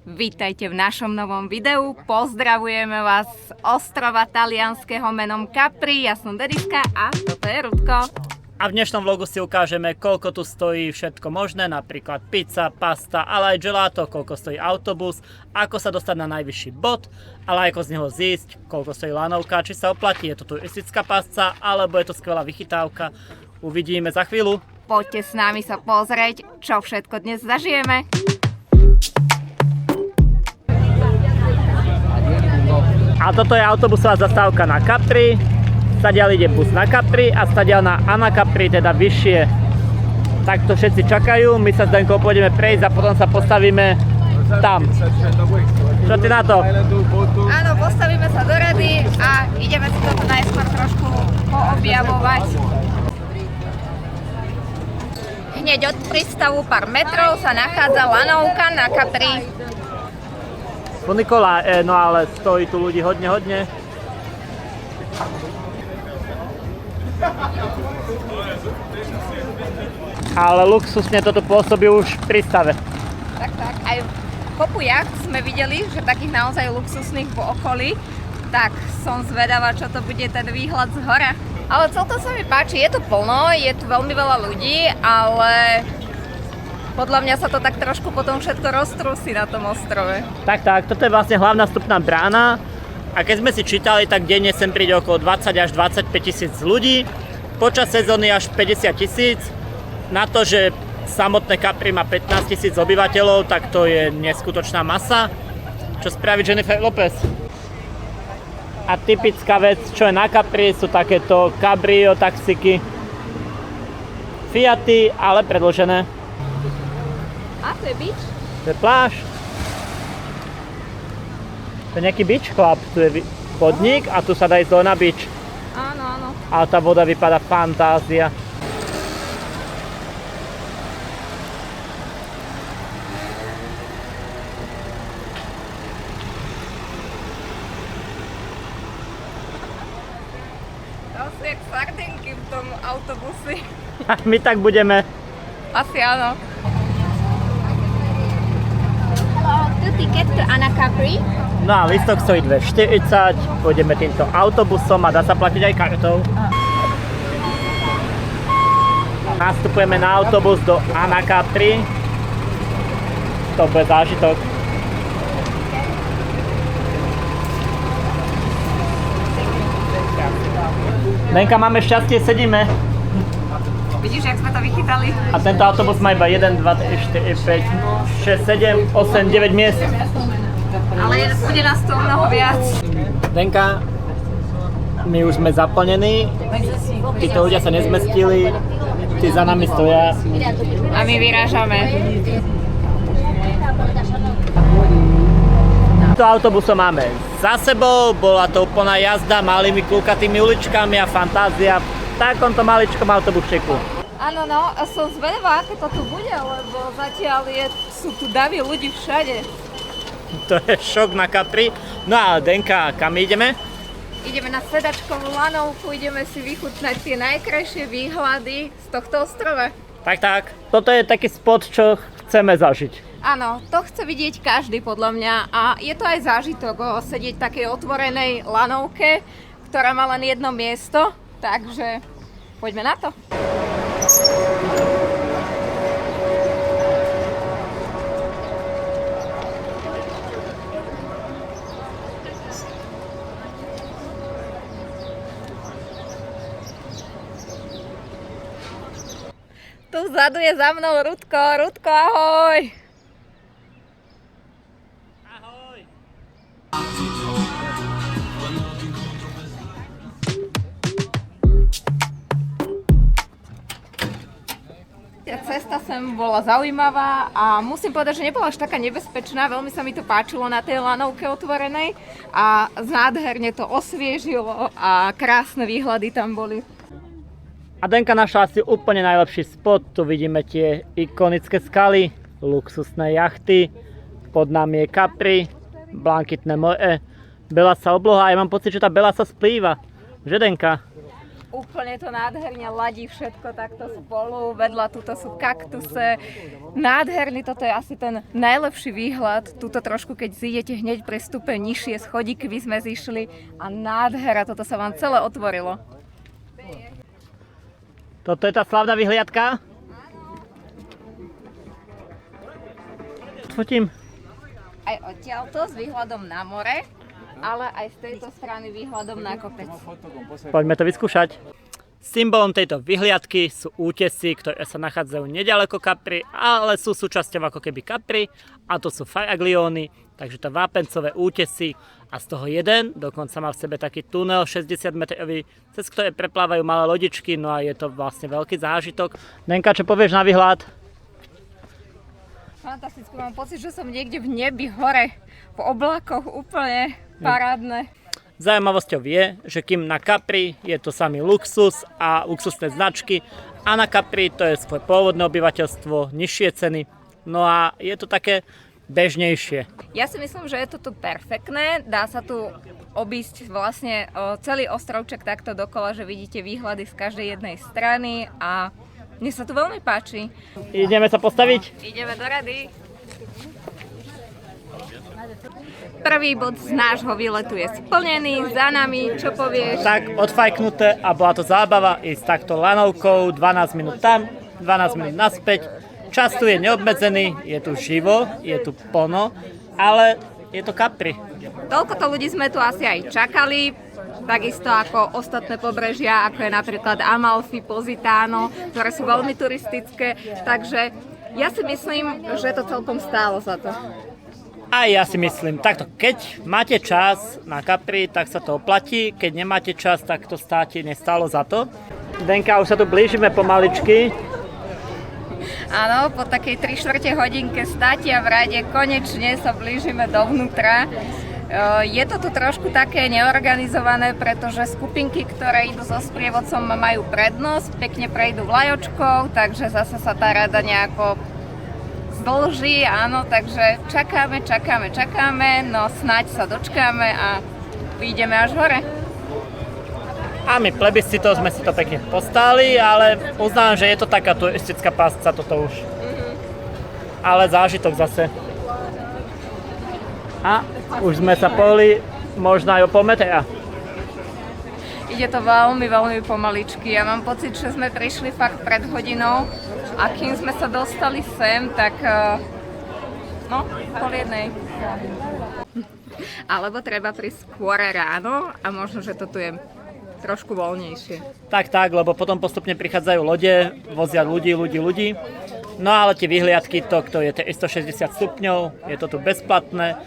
Vítajte v našom novom videu. Pozdravujeme vás z ostrova talianskeho menom Capri. Ja som Dediska a toto je Rudko. A v dnešnom vlogu si ukážeme, koľko tu stojí všetko možné, napríklad pizza, pasta, ale aj gelato, koľko stojí autobus, ako sa dostať na najvyšší bod, ale aj ako z neho zísť, koľko stojí lanovka, či sa oplatí, je to turistická pasca, alebo je to skvelá vychytávka. Uvidíme za chvíľu. Poďte s nami sa pozrieť, čo všetko dnes zažijeme. A toto je autobusová zastávka na Capri. Stadiaľ ide bus na Capri a stadiaľ na Anacapri, teda vyššie. Takto všetci čakajú, my sa s Denkou pôjdeme prejsť a potom sa postavíme tam. Čo ty na to? Áno, postavíme sa do rady a ideme si toto najskôr trošku poobjavovať. Hneď od prístavu pár metrov sa nachádza lanovka na Capri. Nikola, no ale stojí tu ľudí hodne. Ale luxusne toto pôsobí už v prístave. Tak. Aj v Kopujach sme videli, že takých naozaj luxusných v okolí. Tak som zvedavá, čo to bude ten výhľad z hora. Ale celkom sa mi páči, je tu plno, je tu veľmi veľa ľudí, ale podľa mňa sa to tak trošku potom všetko roztrúsi na tom ostrove. Tak, toto je vlastne hlavná vstupná brána. A keď sme si čítali, tak denne sem príde okolo 20 až 25 tisíc ľudí. Počas sezóny až 50 tisíc. Na to, že samotné Capri má 15 tisíc obyvateľov, tak to je neskutočná masa. Čo spraví Jennifer Lopez? A typická vec, čo je na Capri, sú takéto cabrio taxiky. Fiaty, ale predĺžené. A to je beach? To je pláž. To je nejaký beach club, tu je podnik a tu sa dá ísť dole na beach. Áno. Ale tá voda vypadá fantázia. To sú jak sardinky v tom autobuse. A my tak budeme. Asi áno. Hello, ticket to Anacapri. No a listok stojí 2,40, pôjdeme týmto autobusom a dá sa platiť aj kartou. Nastupujeme na autobus do Anacapri. To bude zážitok. Lenka, máme šťastie, sedíme. Vidíš, jak sme to vychytali? A tento autobus má iba 1, 2, 3, 4, 5, 6, 7, 8, 9 miest. Ale bude nás to mnoho viac. Denka, my už sme zaplnení, títo ľudia sa nezmestili, tí za nami stoja. A my vyrážame. To autobusom máme za sebou, bola to úplná jazda malými kľúkatými uličkami a fantázia v takomto maličkom autobusiku. Áno, som zvedavá, aké to tu bude, lebo zatiaľ sú tu davy ľudí všade. To je šok na Capri. No a Denka, kam ideme? Ideme na sedačkovú lanovku, ideme si vychutnať tie najkrajšie výhľady z tohto ostrova. Tak. Toto je taký spot, čo chceme zažiť. Áno, to chce vidieť každý podľa mňa a je to aj zážitok sedieť v takej otvorenej lanovke, ktorá má len jedno miesto, takže poďme na to. Tu vzadu je za mnou Rudko. Rudko, ahoj! Ahoj! Cesta sem bola zaujímavá a musím povedať, že nebola až taká nebezpečná. Veľmi sa mi to páčilo na tej lanovke otvorenej a nádherne to osviežilo a krásne výhľady tam boli. A Denka našla asi úplne najlepší spot. Tu vidíme tie ikonické skaly, luxusné jachty. Pod nami je Capri, blankitné more, belá sa obloha. Ja mám pocit, že tá belá sa splýva. Že Denka? Úplne to nádherne ladí všetko takto spolu, vedľa tuto sú kaktuse. Nádherný, toto je asi ten najlepší výhľad. Tuto trošku, keď zídete hneď pre stupeň nižšie schodíky, by sme zišli a nádhera, toto sa vám celé otvorilo. Toto je tá slavná vyhliadka? Fotím. Aj odtiaľto s výhľadom na more, ale aj z tejto strany výhľadom na kopec. Poďme to vyskúšať. Symbolom tejto vyhliadky sú útesy, ktoré sa nachádzajú nedaleko Capri, ale sú súčasťou ako keby Capri, a to sú Faragliony, takže to vápencové útesy a z toho jeden dokonca má v sebe taký tunel 60 metrový, cez ktoré preplávajú malé lodičky, no a je to vlastne veľký zážitok. Denka, čo povieš na výhľad? Fantasticky, mám pocit, že som niekde v nebi, hore, v oblakoch, úplne parádne. Zaujímavosťou je, že kým na Capri je to samý luxus a luxusné značky a na Capri to je svoje pôvodné obyvateľstvo, nižšie ceny, no a je to také bežnejšie. Ja si myslím, že je to tu perfektné, dá sa tu obísť vlastne celý ostrovček takto dokola, že vidíte výhľady z každej jednej strany a mne sa tu veľmi páči. Ideme sa postaviť? Ideme do rady. Prvý bod z nášho výletu je splnený, za nami, čo povieš? Tak, odfajknuté a bola to zábava ísť takto lanovkou, 12 minút tam, 12 minút naspäť. Čas tu je neobmedzený, je tu živo, je tu plno, ale je to Capri. Toľkoto ľudí sme tu asi aj čakali, takisto ako ostatné pobrežia, ako je napríklad Amalfi, Positano, ktoré sú veľmi turistické, takže ja si myslím, že to celkom stálo za to. A ja si myslím, takto, keď máte čas na Capri, tak sa to oplatí, keď nemáte čas, tak to nestálo za to. Denka, už sa tu blížime pomaličky. Áno, po takej 3/4 hodinke státia v rade konečne sa blížime dovnútra. Je to tu trošku také neorganizované, pretože skupinky, ktoré idú so sprievodcom, majú prednosť, pekne prejdú vlajočkou, takže zase sa tá rada nejako zdĺží, áno, takže čakáme, no snáď sa dočkáme a vyjdeme až hore. A my plebiscito sme si to pekne postáli, ale uznám, že je to taká turistická pásca toto už. Ale zážitok zase. A už sme sa pohli možno aj o pol metra. Ide to veľmi, veľmi pomaličky. Ja mám pocit, že sme prišli fakt pred hodinou a kým sme sa dostali sem, tak no, pol jednej. Alebo treba prísť skôr ráno a možno, že to tu je trošku voľnejšie. Tak, lebo potom postupne prichádzajú lode, vozia ľudí. No ale tie vyhliadky, to je 360 stupňov, je to tu bezplatné,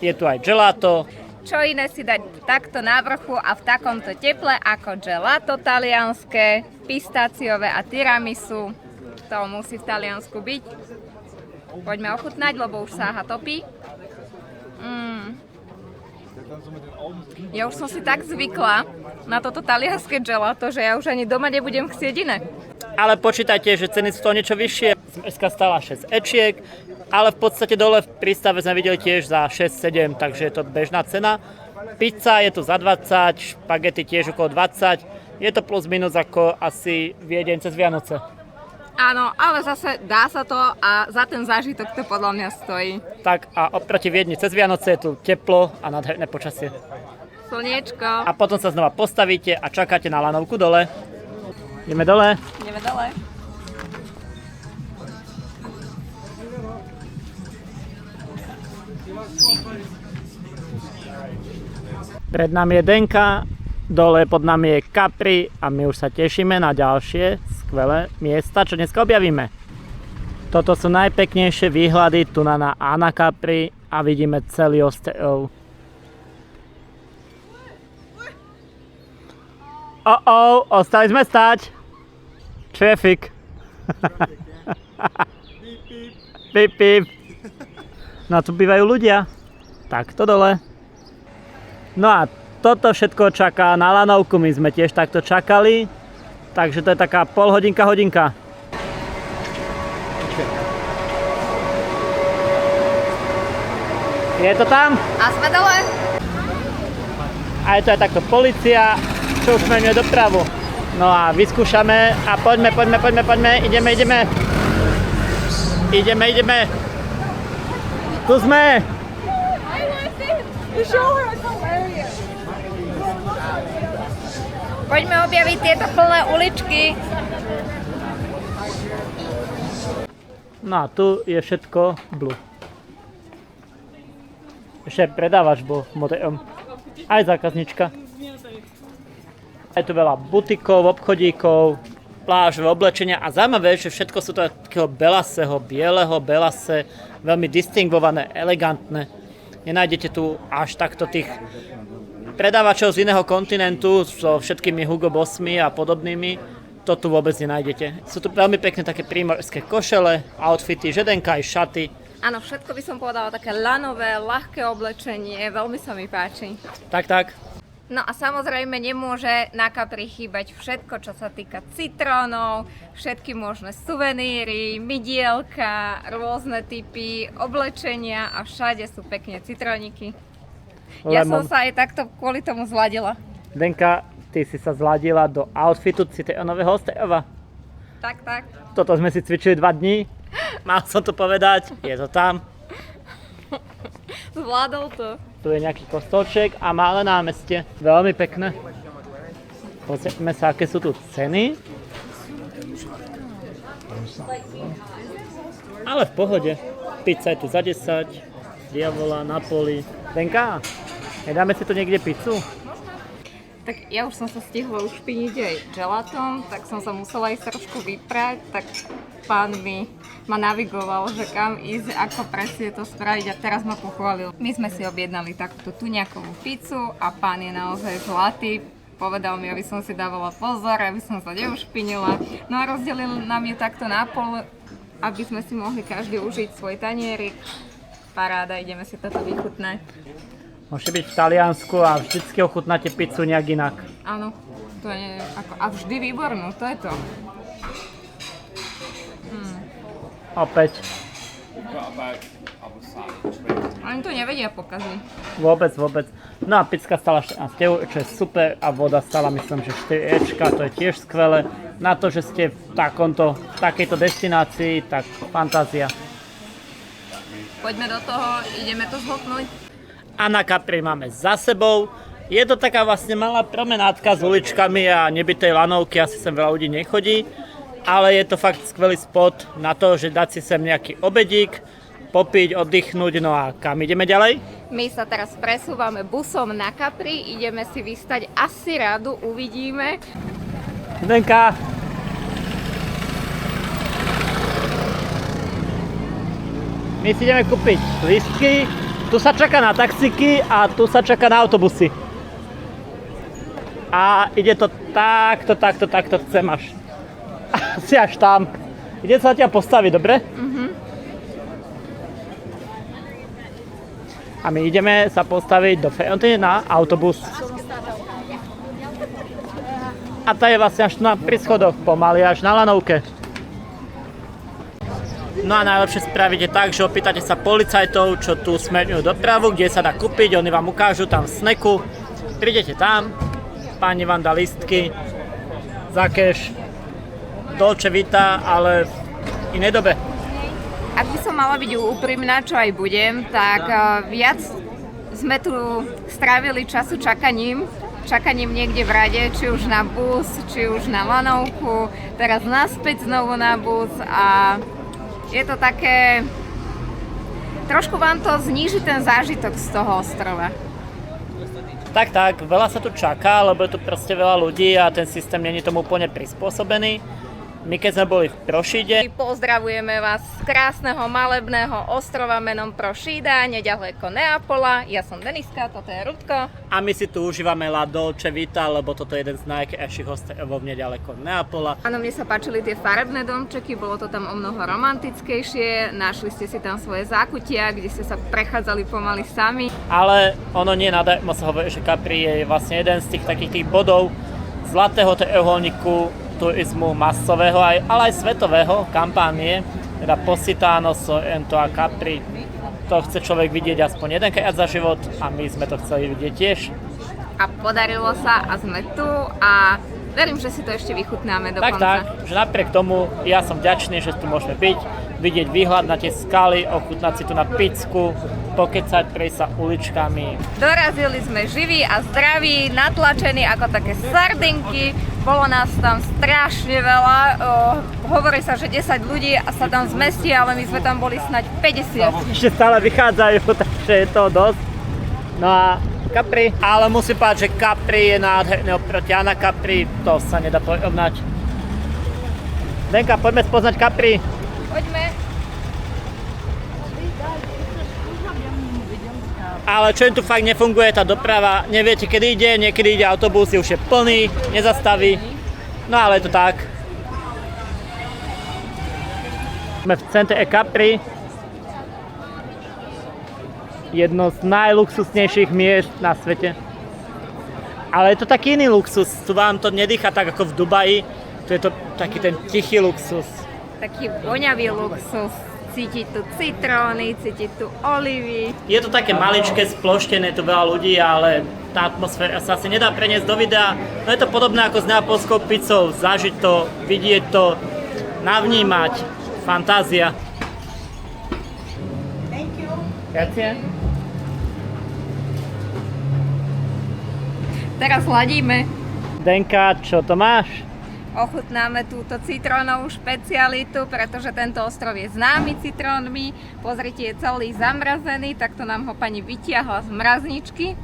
je tu aj gelato. Čo iné si dať takto na vrchu a v takomto teple ako gelato talianské, pistáciové a tiramisu. To musí v Taliansku byť. Poďme ochutnať, lebo už sáha topí. Ja už som si tak zvykla na toto talianské gelato, že ja už ani doma nebudem chcieť iné. Ale počítajte, že ceny sú to niečo vyššie. Zmerská stála 6 ečiek, ale v podstate dole v prístave sme videli tiež za 6-7, takže je to bežná cena. Pizza je tu za 20, špagety tiež okolo 20. Je to plus minus ako asi Viedeň cez Vianoce. Áno, ale zase dá sa to a za ten zážitok to podľa mňa stojí. Tak a oproti Viedni cez Vianoce je tu teplo a nádherné počasie. Slniečko. A potom sa znova postavíte a čakáte na lanovku dole. Ideme dole. Ideme dole. Pred nami je Denka, dole pod nami je Capri a my už sa tešíme na ďalšie skvelé miesta, čo dneska objavíme. Toto sú najpeknejšie výhľady tu na Anacapri a vidíme celý ostrov. Ostali sme stať. Traffic. Pip, pip. No a tu bývajú ľudia. Takto dole. No a toto všetko čaká na lanovku, my sme tiež takto čakali. Takže to je taká pol hodinka. Je to tam? A sme dole. A je to aj takto polícia, čo už menuje dopravu. No a vyskúšame a poďme, ideme. Tu sme. Poďme objaviť tieto plné uličky. No a tu je všetko blue. Ešte predávač bol modelom. Aj zákaznička. Je tu veľa butikov, obchodíkov, plážové oblečenia a zaujímavé, že všetko sú to takého bieleho belase, veľmi distingované, elegantné. Nenájdete tu až takto tých predávačov z iného kontinentu so všetkými Hugo Bossmi a podobnými. To tu vôbec nenájdete. Sú tu veľmi pekné také prímorské košele, outfity, žedenka aj šaty. Áno, všetko by som povedala také lanové, ľahké oblečenie, veľmi sa mi páči. Tak. No a samozrejme nemôže na Capri chýbať všetko, čo sa týka citrónov, všetky možné suveníry, mydielka, rôzne typy oblečenia a všade sú pekne citróniky. Ja som sa aj takto kvôli tomu zladila. Denka, ty si sa zladila do outfitu citrónového Ostejova. Tak. Toto sme si cvičili 2 dní. Mal som to povedať, je to tam. Zvládol to. Tu je nejaký kostolček a malé námestie. Veľmi pekné. Pozrieme sa, aké sú tu ceny. Ale v pohode. Pizza je tu za 10. Diavola, Napoli. Denka, nedáme si tu niekde pizzu? Tak ja už som sa stihla ušpiniť aj gelatom, tak som sa musela ísť trošku vyprať, tak pán ma navigoval, že kam ísť, ako presne to spraviť a teraz ma pochválil. My sme si objednali takúto tuňakovú pizzu a pán je naozaj zlatý. Povedal mi, aby som si dávala pozor, aby som sa neušpinila. No a rozdelil nám ju takto na pol, aby sme si mohli každý užiť svoj tanierik. Paráda, ideme si toto vychutnať. Môžete byť v Taliansku a vždycky ochutnáte pizzu nejak inak. Áno, to je a vždy výbornú, to je to. Opäť. Oni to nevedia pokaziť. Vôbec. No a pizka stala 14 €, čo je super a voda stala myslím, že 4 €, to je tiež skvelé. Na to, že ste v takejto destinácii, tak fantázia. Poďme do toho, ideme to zhltnúť. A na Capri máme za sebou. Je to taká vlastne malá promenádka s uličkami a nebitej lanovky, asi sem veľa ľudí nechodí. Ale je to fakt skvelý spot na to, že dať si sem nejaký obedík, popiť, oddychnúť. No a kam ideme ďalej? My sa teraz presúvame busom na Capri, ideme si vystať asi radu, uvidíme. Denka! My si ideme kúpiť lístky. Tu sa čaká na taxíky a tu sa čaká na autobusy. A ide to takto, chcem až. Asi až tam. Ide sa ťa postaviť, dobre? A my ideme sa postaviť do Fiorentíny na autobus. A to je vlastne až pri schodoch, pomaly až na lanovke. No a najlepšie spraviť je tak, že opýtate sa policajtov, čo tu smerňujú dopravu, kde sa dá kúpiť, oni vám ukážu tam v sneku. Prídete tam, páni vám dá lístky za cash, Dolce Vita, ale v inej dobe. Ak by som mala byť úprimná, čo aj budem, tak viac sme tu strávili času čakaním niekde v rade, či už na bus, či už na lanovku, teraz naspäť znovu na bus a je to také, trošku vám to zníži ten zážitok z toho ostrova. Tak, veľa sa tu čaká, lebo je tu proste veľa ľudí a ten systém nie je tomu úplne prispôsobený. My keď sme boli v Prošide. Pozdravujeme vás z krásneho malebného ostrova menom Prošida, neďaleko Neapola. Ja som Deniska, toto je Rudko. A my si tu užívame La Dolce Vita, lebo toto je jeden z najkrajších ostrovov neďaleko Neapola. Áno, mne sa páčili tie farebné domčeky, bolo to tam o mnoho romantickejšie. Našli ste si tam svoje zákutia, kde ste sa prechádzali pomaly sami. Ale ono nie nadarmo sa hovorí, že Capri je vlastne jeden z tých takých tých bodov zlatého trojuholníku turizmu masového, ale aj svetového, kampánie, teda Positano, Sorrento a Capri. To chce človek vidieť aspoň jedenkrát za život a my sme to chceli vidieť tiež. A podarilo sa a sme tu a verím, že si to ešte vychutnáme do Tak, konca. že napriek tomu ja som vďačný, že tu môžeme byť, vidieť výhľad na tie skaly, ochutnať si tu na picku, pokecať, prejsť sa uličkami. Dorazili sme živí a zdraví, natlačení ako také sardinky. Bolo nás tam strašne veľa. Hovorí sa, že 10 ľudí a sa tam zmestí, ale my sme tam boli snáď 50. Ešte stále vychádzajú, takže je to dosť. No a Capri, ale musím povedať, že Capri je nádherné oproti Anna Capri, to sa nedá porovnať. Denka, poďme spoznať Capri. Poďme. Ale čo im tu fakt nefunguje, tá doprava, neviete kedy ide, niekedy ide autobus, už je plný, nezastaví. No ale je to tak. Sme v centre Capri. Jedno z najluxusnejších miest na svete. Ale je to taký iný luxus, tu vám to nedýcha tak ako v Dubaji, tu je to taký ten tichý luxus. Taký voňavý luxus. Cítiť tu citróny, cítiť tu olivy. Je to také maličké, sploštené, tu veľa ľudí, ale tá atmosféra sa asi nedá preniesť do videa. No je to podobné ako s neapolskou pizzou, zažiť to, vidieť to, navnímať, fantázia. Thank you. Grazie. Teraz hladíme. Denka, čo to máš? Ochutnáme túto citrónovú špecialitu, pretože tento ostrov je známy citrónmi. Pozrite, je celý zamrazený, takto nám ho pani vytiahla z mrazničky.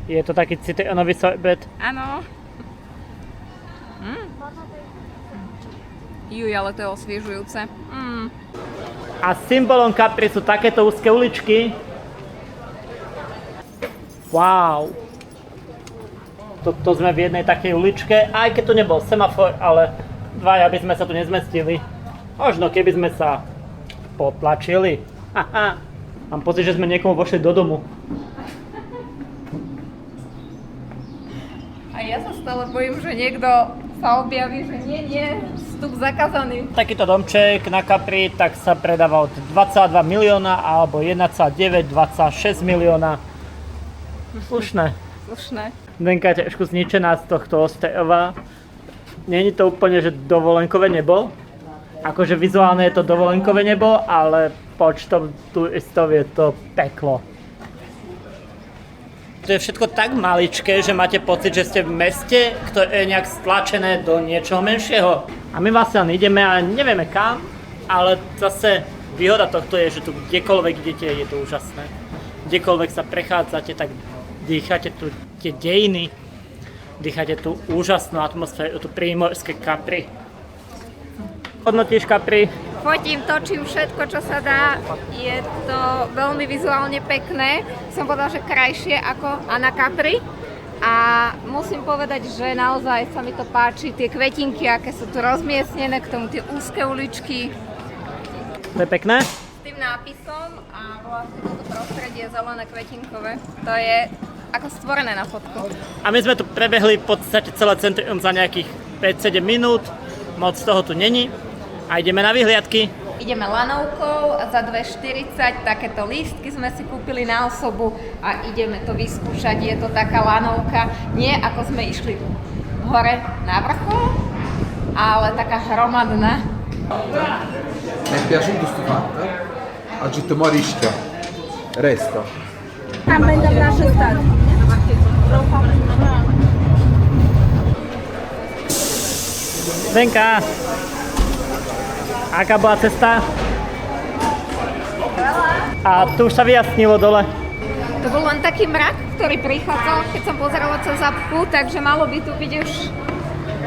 Je to taký citrónový sorbet. Áno. Juj, ale to je osviežujúce. A symbolom Capri sú takéto úzke uličky. Wow. To sme v jednej takej uličke, aj keď tu nebol semafor, ale dvaja by sme sa tu nezmestili. Možno keby sme sa potlačili. Haha. Mám pocit, že sme niekomu vošli do domu. A ja sa stále bojím, že niekto sa objaví, že nie, vstup zakázaný. Takýto domček na Capri tak sa predáva od 22 milióna alebo 1,926 milióna. Slušné. Denka je trošku zničená z tohto ostrova. Není to úplne, že dovolenkové nebo. Akože vizuálne je to dovolenkové nebo, ale počtom turistov je to peklo. To je všetko tak maličké, že máte pocit, že ste v meste, ktoré je nejak stlačené do niečoho menšieho. A my vlastne ideme a nevieme kam, ale zase výhoda tohto je, že tu kdekoľvek idete, je to úžasné. Kdekoľvek sa prechádzate, tak dýchate tu tie dejiny, dýchate tú úžasnú atmosféru, tú prímorské Capri. Hodnotíš Capri? Fotím, točím všetko, čo sa dá. Je to veľmi vizuálne pekné. Som povedala, že krajšie ako Anna Capri. A musím povedať, že naozaj sa mi to páči. Tie kvetinky, aké sú tu rozmiestnené, k tomu tie úzke uličky. To je pekné? S tým nápisom a vlastne toto prostredie zelené kvetinkové. To je ako stvorené na fotku. A my sme tu prebehli v podstate celé centrum za nejakých 5-7 minút. Moc toho tu není. A ideme na vyhliadky. Ideme lanovkou a za 2,40 takéto lístky sme si kúpili na osobu a ideme to vyskúšať. Je to taká lanovka, nie ako sme išli hore na vrchol, ale taká hromadná. Mi è piaciuto sto fatto? Oggi ti morischia. Resto. Tam będą nasze stady. Denka, aká bola cesta? A tu už sa vyjasnilo dole. To bol len taký mrak, ktorý prichádzal, keď som pozerala cez apku, takže malo by tu byť už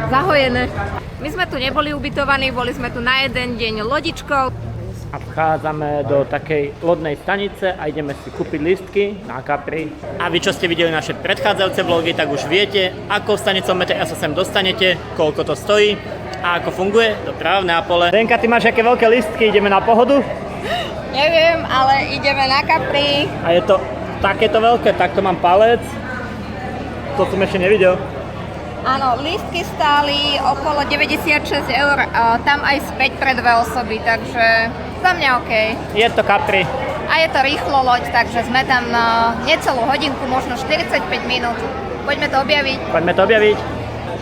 zahojené. My sme tu neboli ubytovaní, boli sme tu na jeden deň lodičkou. A vchádzame do takej lodnej stanice a ideme si kúpiť lístky na Capri. A vy, čo ste videli naše predchádzajúce vlogy, tak už viete, ako stanicou Meteor sa sem dostanete, koľko to stojí a ako funguje doprava v Neapole. Denka, ty máš aké veľké lístky, ideme na pohodu? Neviem, ale ideme na Capri. A je to takéto veľké, takto mám palec. To som ešte nevidel. Áno, lístky stáli okolo 96 eur, tam aj späť pre dve osoby, takže za mňa OK. Je to Capri. A je to rýchlo loď, takže sme tam necelú hodinku, možno 45 minút. Poďme to objaviť. Poďme to objaviť.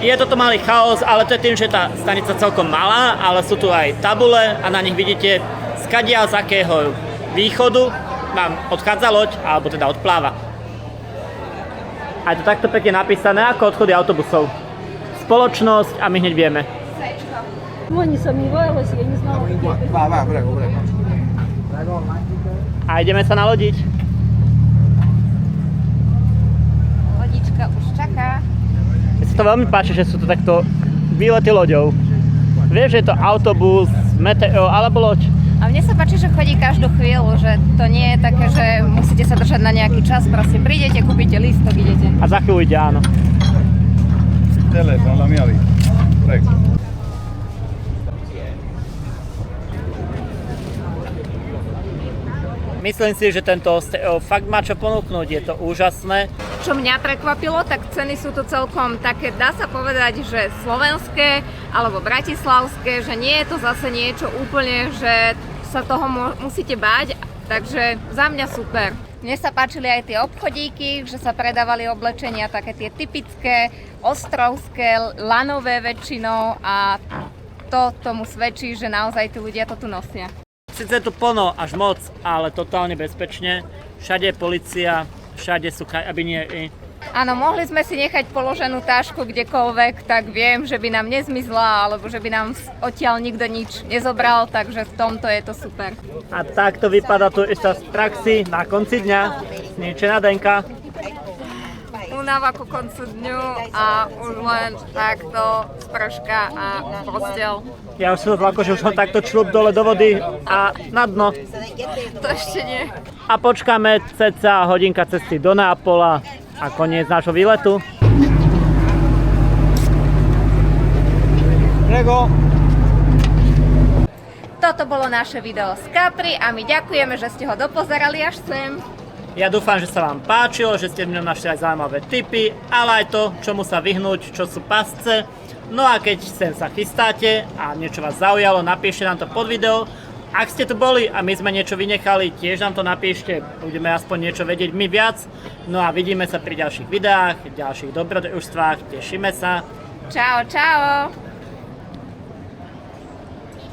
Je toto malý chaos, ale to je tým, že tá stanica celkom malá, ale sú tu aj tabule a na nich vidíte skadiaľ z akého východu vám odchádza loď, alebo teda odpláva. A je to takto pekne napísané ako odchody autobusov. Spoločnosť a my hneď vieme. Ну, не сомневалась, я не знала, где это. Va, prego. A ideme sa nalodiť. Lodička už čaká. Mne sa to veľmi páči, že sú tu takto výlety loďou. Vieš, že je to autobus, meteo alebo loď. A mne sa páči, že chodí každú chvíľu, že to nie je také, že musíte sa držať na nejaký čas, proste prídete, kúpite lístok, idete. A za chvíľu ide, áno. Telefono, la mia vita. Prego. Myslím si, že tento osteo fakt má čo ponúknuť, je to úžasné. Čo mňa prekvapilo, tak ceny sú tu celkom také, dá sa povedať, že slovenské alebo bratislavské, že nie je to zase niečo úplne, že sa toho musíte báť, takže za mňa super. Mne sa páčili aj tie obchodíky, že sa predávali oblečenia také tie typické, ostrovské, lanové väčšinou a to tomu svedčí, že naozaj tí ľudia to tu nosia. Sice je tu plno až moc, ale totálne bezpečne. Všade je polícia, všade sú karabinieri. Áno, mohli sme si nechať položenú tašku kdekoľvek, tak viem, že by nám nezmizla, alebo že by nám odtiaľ nikto nič nezobral, takže v tomto je to super. A takto vypadá tu ešte z praxi na konci dňa. Zničená Denka. Únava ku koncu dňu a už len takto sprška a posteľ. Ja už som zlako, že už som takto čľub dole do vody a na dno. To ešte nie. A počkáme cca hodinka cesty do Neapola a koniec nášho výletu. Prego. Toto bolo naše video z Capri a my ďakujeme, že ste ho dopozerali až sem. Ja dúfam, že sa vám páčilo, že ste v ňom našli aj zaujímavé tipy, ale aj to, čomu sa vyhnúť, čo sú pasce. No a keď sem sa chystáte a niečo vás zaujalo, napíšte nám to pod video. Ak ste tu boli a my sme niečo vynechali, tiež nám to napíšte, budeme aspoň niečo vedieť my viac. No a vidíme sa pri ďalších videách, ďalších dobrodružstvách, tešíme sa. Čau, čau!